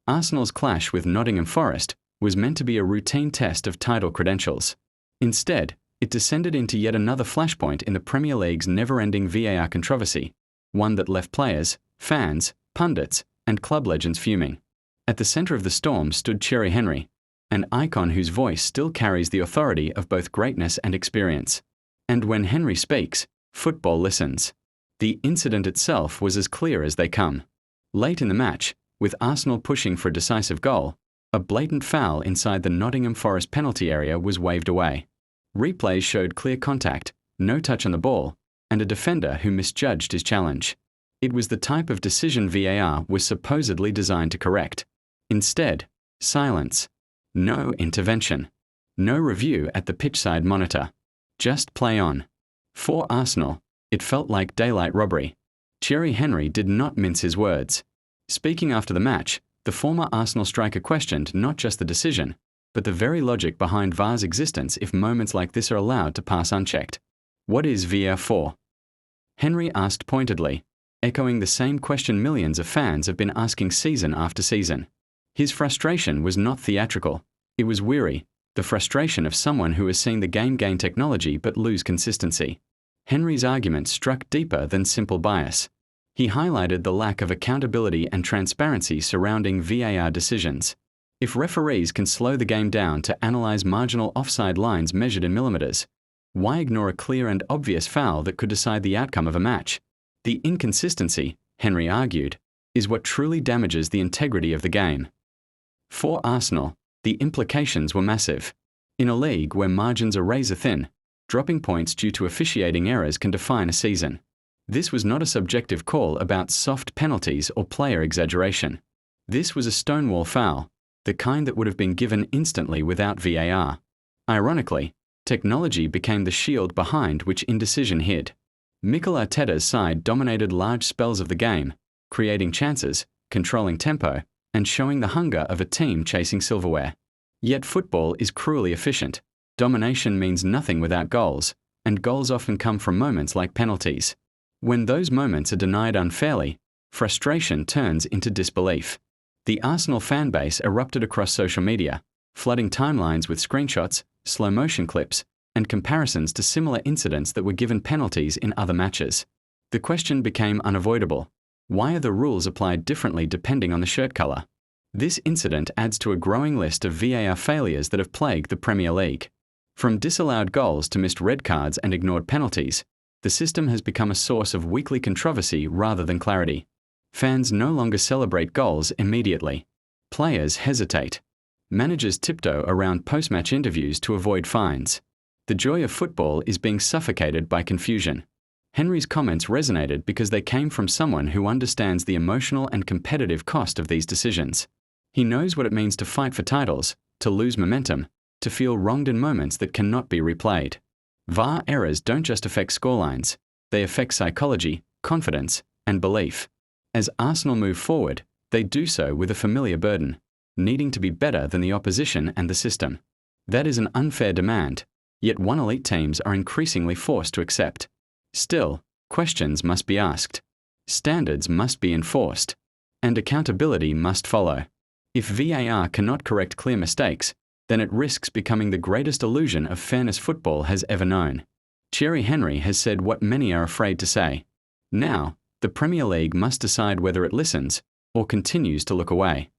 Arsenal's clash with Nottingham Forest was meant to be a routine test of title credentials. Instead, it descended into yet another flashpoint in the Premier League's never-ending VAR controversy, one that left players, fans, pundits, and club legends fuming. At the centre of the storm stood Thierry Henry, an icon whose voice still carries the authority of both greatness and experience. And when Henry speaks, football listens. The incident itself was as clear as they come. Late in the match, with Arsenal pushing for a decisive goal, a blatant foul inside the Nottingham Forest penalty area was waved away. Replays showed clear contact, no touch on the ball, and a defender who misjudged his challenge. It was the type of decision VAR was supposedly designed to correct. Instead, silence. No intervention. No review at the pitchside monitor. Just play on. For Arsenal, it felt like daylight robbery. Thierry Henry did not mince his words. Speaking after the match, the former Arsenal striker questioned not just the decision, but the very logic behind VAR's existence if moments like this are allowed to pass unchecked. What is VAR for? Henry asked pointedly, echoing the same question millions of fans have been asking season after season. His frustration was not theatrical. It was weary, the frustration of someone who has seen the game gain technology but lose consistency. Henry's argument struck deeper than simple bias. He highlighted the lack of accountability and transparency surrounding VAR decisions. If referees can slow the game down to analyze marginal offside lines measured in millimeters, why ignore a clear and obvious foul that could decide the outcome of a match? The inconsistency, Henry argued, is what truly damages the integrity of the game. For Arsenal, the implications were massive. In a league where margins are razor-thin, dropping points due to officiating errors can define a season. This was not a subjective call about soft penalties or player exaggeration. This was a stonewall foul, the kind that would have been given instantly without VAR. Ironically, technology became the shield behind which indecision hid. Mikel Arteta's side dominated large spells of the game, creating chances, controlling tempo, and showing the hunger of a team chasing silverware. Yet football is cruelly efficient. Domination means nothing without goals, and goals often come from moments like penalties. When those moments are denied unfairly, frustration turns into disbelief. The Arsenal fan base erupted across social media, flooding timelines with screenshots, slow-motion clips, and comparisons to similar incidents that were given penalties in other matches. The question became unavoidable. Why are the rules applied differently depending on the shirt colour? This incident adds to a growing list of VAR failures that have plagued the Premier League. From disallowed goals to missed red cards and ignored penalties, the system has become a source of weekly controversy rather than clarity. Fans no longer celebrate goals immediately. Players hesitate. Managers tiptoe around post-match interviews to avoid fines. The joy of football is being suffocated by confusion. Henry's comments resonated because they came from someone who understands the emotional and competitive cost of these decisions. He knows what it means to fight for titles, to lose momentum, to feel wronged in moments that cannot be replayed. VAR errors don't just affect scorelines, they affect psychology, confidence, and belief. As Arsenal move forward, they do so with a familiar burden, needing to be better than the opposition and the system. That is an unfair demand, yet one elite teams are increasingly forced to accept. Still, questions must be asked. Standards must be enforced. And accountability must follow. If VAR cannot correct clear mistakes, then it risks becoming the greatest illusion of fairness football has ever known. Thierry Henry has said what many are afraid to say. Now, the Premier League must decide whether it listens or continues to look away.